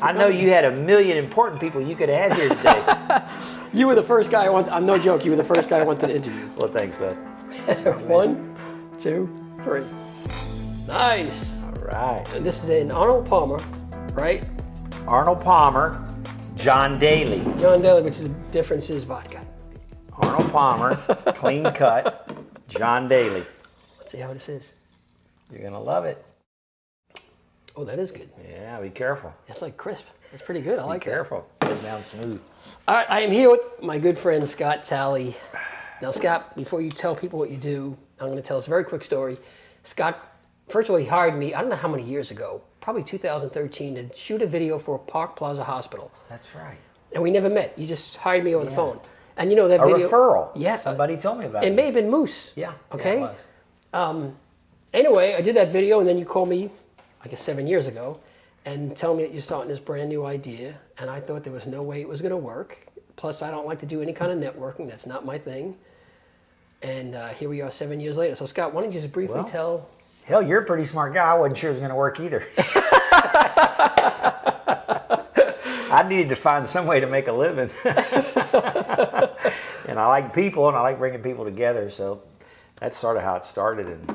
I know you had a million important people you could have had here today. You were the first guy I wanted. I'm no joke. You were the first guy I wanted to interview. Well, thanks, bud. 1, 2, 3. Nice. All right. And this is an Arnold Palmer, right? Arnold Palmer, John Daly. John Daly, which the difference is vodka. Arnold Palmer, clean cut, John Daly. Let's see how this is. You're going to love it. Oh, that is good. Yeah, be careful. That's like crisp. That's pretty good. I like Be careful. Get down smooth. All right, I am here with my good friend, Scott Talley. Now, Scott, before you tell people what you do, I'm going to tell us a very quick story. Scott, first of all, he hired me, I don't know how many years ago, probably 2013, to shoot a video for Park Plaza Hospital. That's right. And we never met. You just hired me over the phone. And you know that video. A referral. Yeah. Somebody told me about it. It may have been Moose. Yeah. Okay. Yeah, it was. Anyway, I did that video, and then you called me, I guess 7 years ago, and tell me that you're starting this brand new idea. And I thought there was no way it was going to work. Plus, I don't like to do any kind of networking. That's not my thing. And here we are 7 years later. So, Scott, why don't you just briefly tell... Hell, you're a pretty smart guy. I wasn't sure it was going to work either. I needed to find some way to make a living. And I like people, and I like bringing people together. So that's sort of how it started, and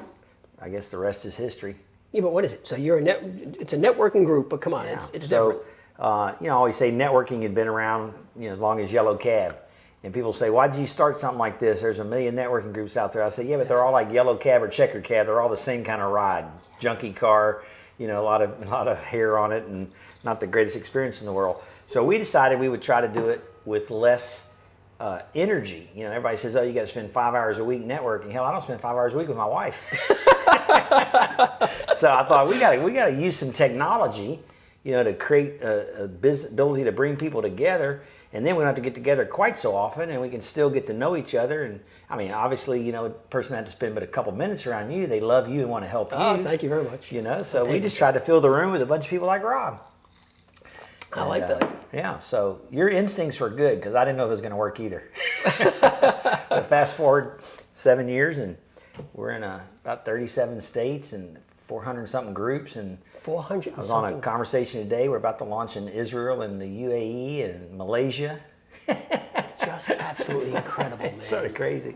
I guess the rest is history. Yeah, but what is it? So you're it's a networking group, but come on, it's different. I always say networking had been around, as long as Yellow Cab. And people say, why did you start something like this? There's a million networking groups out there. I say, yeah, but they're all like Yellow Cab or Checker Cab. They're all the same kind of ride. Junkie car, a lot of hair on it, and not the greatest experience in the world. So we decided we would try to do it with less energy. Everybody says, oh, you got to spend 5 hours a week networking. Hell, I don't spend 5 hours a week with my wife. So I thought we got to use some technology, to create a business ability to bring people together. And then we don't have to get together quite so often, and we can still get to know each other. And I mean, obviously, a person had to spend but a couple minutes around you. They love you and want to help you. Oh, thank you very much. So we just tried to fill the room with a bunch of people like Rob. I like that. Yeah, so your instincts were good, because I didn't know if it was going to work either. But fast forward 7 years, and we're in about 37 states and 400-something groups. And 400. I was on a conversation today. We're about to launch in Israel and the UAE and Malaysia. Just absolutely incredible, man. It's sort of crazy.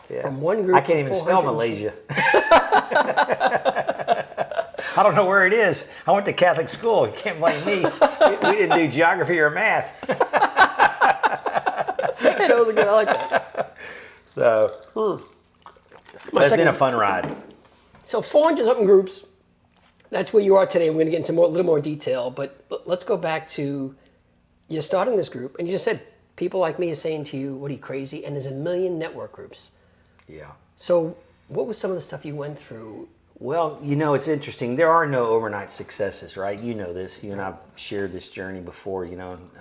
Yeah. From one group I can't even spell Malaysia. I don't know where it is. I went to Catholic school. You can't blame me. We didn't do geography or math. Hey, that was good. I like that. So, it's been a fun ride. So 400-something groups. That's where you are today. We're going to get into a little more detail. But let's go back to you're starting this group, and you just said people like me are saying to you, "What are you, crazy?" And there's a million network groups. Yeah. So what was some of the stuff you went through? Well, it's interesting. There are no overnight successes, right? You know this. You and I've shared this journey before.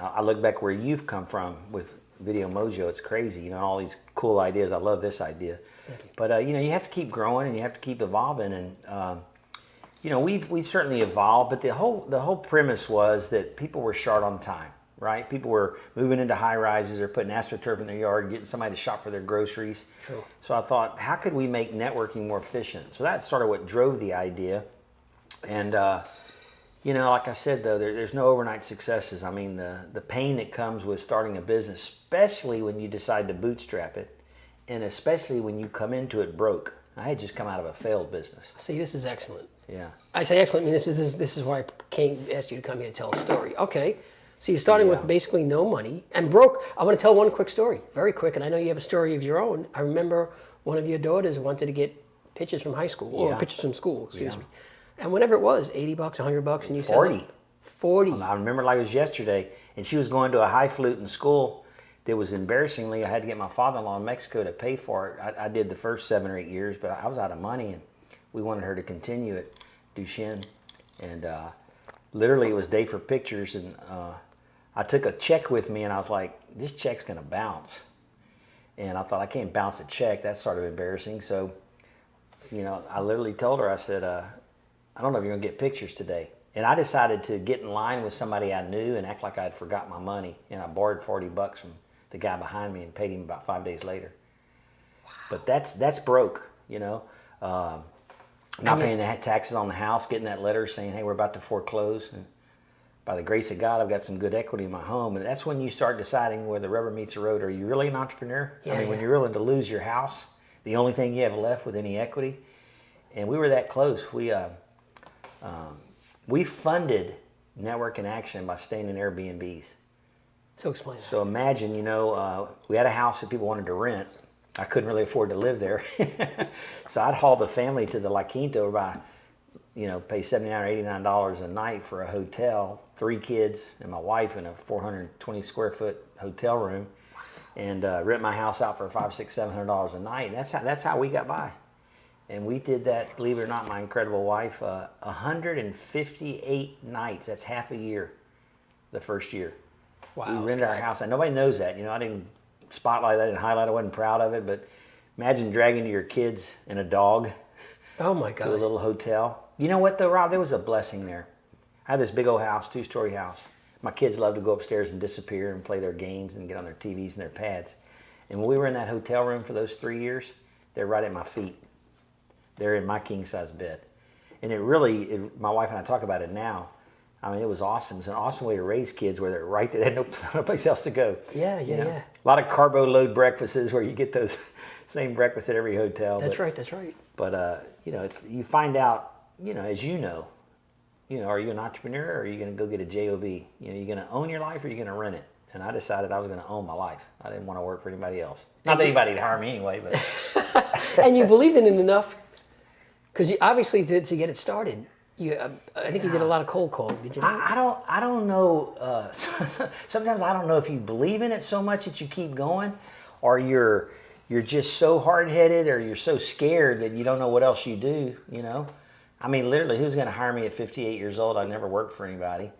I look back where you've come from with Video Mojo. It's crazy. All these cool ideas. I love this idea. Thank you. But you have to keep growing, and you have to keep evolving. And we've certainly evolved. But the whole premise was that people were short on time. Right? People were moving into high rises or putting AstroTurf in their yard, getting somebody to shop for their groceries. Sure. So I thought, how could we make networking more efficient? So that's sort of what drove the idea. And, like I said, though, there's no overnight successes. I mean, the pain that comes with starting a business, especially when you decide to bootstrap it, and especially when you come into it broke. I had just come out of a failed business. See, this is excellent. Yeah. I say excellent. I mean, this is why I asked you to come here to tell a story. Okay. So you're starting with basically no money and broke. I want to tell one quick story, very quick, and I know you have a story of your own. I remember one of your daughters wanted to get pictures from high school, or pictures from school, excuse me. And whatever it was, $80, $100, and you said 40. 40. I remember like it was yesterday, and she was going to a high flute in school. That was embarrassingly, I had to get my father-in-law in Mexico to pay for it. I did the first 7 or 8 years, but I was out of money, and we wanted her to continue at Duchenne. And literally it was day for pictures, and I took a check with me, and I was like, this check's going to bounce. And I thought, I can't bounce a check. That's sort of embarrassing. So, I literally told her, I said, I don't know if you're going to get pictures today. And I decided to get in line with somebody I knew and act like I had forgot my money. And I borrowed $40 from the guy behind me and paid him about 5 days later. Wow. But that's broke, not paying the taxes on the house, getting that letter saying, hey, we're about to foreclose. And by the grace of God, I've got some good equity in my home. And that's when you start deciding where the rubber meets the road. Are you really an entrepreneur? Yeah, I mean, when you're willing to lose your house, the only thing you have left with any equity. And we were that close. We funded Network in Action by staying in Airbnbs. So explain that. So imagine, we had a house that people wanted to rent. I couldn't really afford to live there. So I'd haul the family to the La Quinta by, pay $79 or $89 a night for a hotel, 3 kids and my wife in a 420 square foot hotel room, and rent my house out for $500, $600, $700 a night. And that's how we got by. And we did that, believe it or not, my incredible wife, 158 nights. That's half a year, the first year. Wow. We rented our house, and nobody knows that. I didn't spotlight that, I didn't highlight it, I wasn't proud of it, but imagine dragging your kids and a dog Oh my God. to a little hotel. You know what though, Rob? There was a blessing there. I had this big old house, 2-story house. My kids loved to go upstairs and disappear and play their games and get on their TVs and their pads. And when we were in that hotel room for those 3 years, they're right at my feet. They're in my king size bed. And my wife and I talk about it now. I mean, it was awesome. It's an awesome way to raise kids where they're right there. They had no place else to go. Yeah. A lot of carbo load breakfasts where you get those same breakfasts at every hotel. That's right. But, you find out, as are you an entrepreneur or are you going to go get a job? You're going to own your life or are you going to rent it? And I decided I was going to own my life. I didn't want to work for anybody else. Not that anybody would hire me anyway, but. And you believed in it enough, because you obviously to get it started. I think you did a lot of cold calling. Did you? I don't know. Sometimes I don't know if you believe in it so much that you keep going, or you're just so hard-headed, or you're so scared that you don't know what else you do. I mean, literally, who's going to hire me at 58 years old? I never worked for anybody.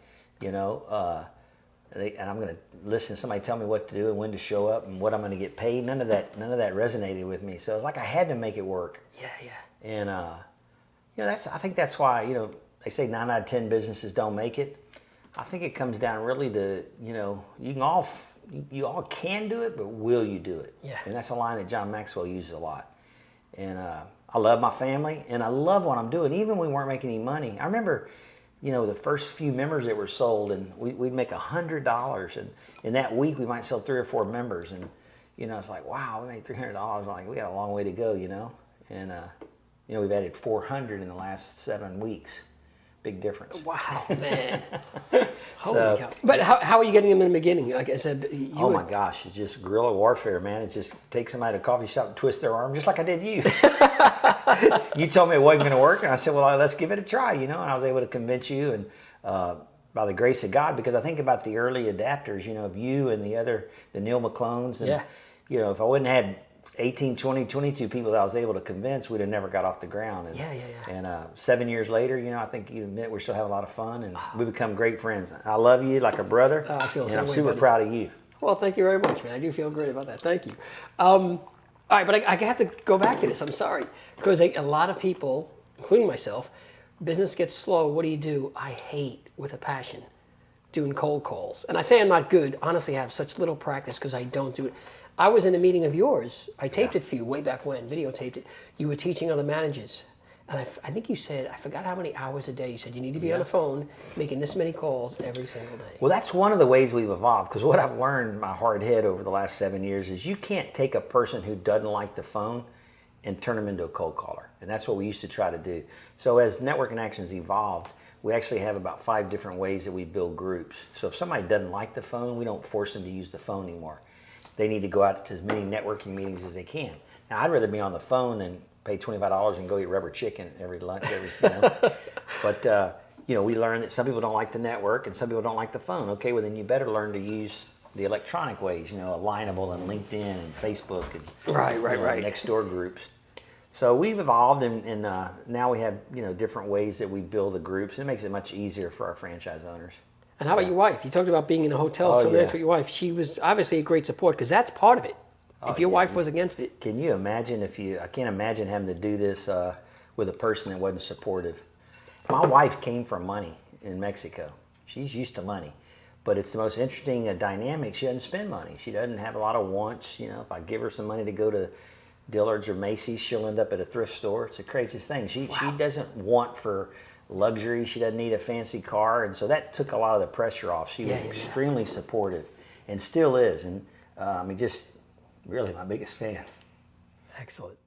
And I'm going to listen to somebody tell me what to do and when to show up and what I'm going to get paid. None of that resonated with me. So it's like I had to make it work. Yeah. And I think that's why they say 9 out of 10 businesses don't make it. I think it comes down really to you all can do it, but will you do it? Yeah. And that's a line that John Maxwell uses a lot. And I love my family and I love what I'm doing, even when we weren't making any money. I remember, the first few members that were sold, and we'd make $100, and in that week we might sell 3 or 4 members, and it's like, wow, we made $300. I'm like, we got a long way to go, and we've added 400 in the last 7 weeks. Big difference. Wow, man. Holy cow. But how are you getting them in the beginning? Like I said, my gosh, it's just guerrilla warfare, man. It's just take somebody to a coffee shop and twist their arm, just like I did you. You told me it wasn't going to work, and I said, well, let's give it a try, and I was able to convince you, and by the grace of God, because I think about the early adapters, of you and the Neil McClones, and if I wouldn't have had 18, 20, 22 people that I was able to convince, we'd have never got off the ground. And, And 7 years later, I think you admit we still have a lot of fun, and we become great friends. I love you like a brother, I feel the and same I'm way, super buddy. proud of you. Well, thank you very much, man. I do feel great about that. Thank you. All right, but I have to go back to this. I'm sorry. Because a lot of people, including myself, business gets slow. What do? I hate, with a passion, doing cold calls. And I say I'm not good. Honestly, I have such little practice because I don't do it. I was in a meeting of yours. I taped it for you way back when, videotaped it. You were teaching other managers. And I think you said, I forgot how many hours a day. You said you need to be on the phone making this many calls every single day. Well, that's one of the ways we've evolved, because what I've learned, my hard head over the last 7 years, is you can't take a person who doesn't like the phone and turn them into a cold caller. And that's what we used to try to do. So as Network in Action's evolved, we actually have about 5 different ways that we build groups. So if somebody doesn't like the phone, we don't force them to use the phone anymore. They need to go out to as many networking meetings as they can. Now, I'd rather be on the phone than pay $25 and go eat rubber chicken every lunch. But, we learned that some people don't like the network and some people don't like the phone. Okay, well, then you better learn to use the electronic ways, Alignable and LinkedIn and Facebook and right. Nextdoor groups. So we've evolved, and now we have, different ways that we build the groups. It makes it much easier for our franchise owners. And how about your wife? You talked about being in a hotel with your wife. She was obviously a great support, because that's part of it. If your wife was against it. Can you imagine I can't imagine having to do this with a person that wasn't supportive. My wife came from money in Mexico. She's used to money. But it's the most interesting dynamic. She doesn't spend money. She doesn't have a lot of wants. If I give her some money to go to Dillard's or Macy's, she'll end up at a thrift store. It's the craziest thing. She doesn't want for luxury. She doesn't need a fancy car, and so that took a lot of the pressure off. She was extremely supportive, and still is. And I mean, just really my biggest fan. Excellent.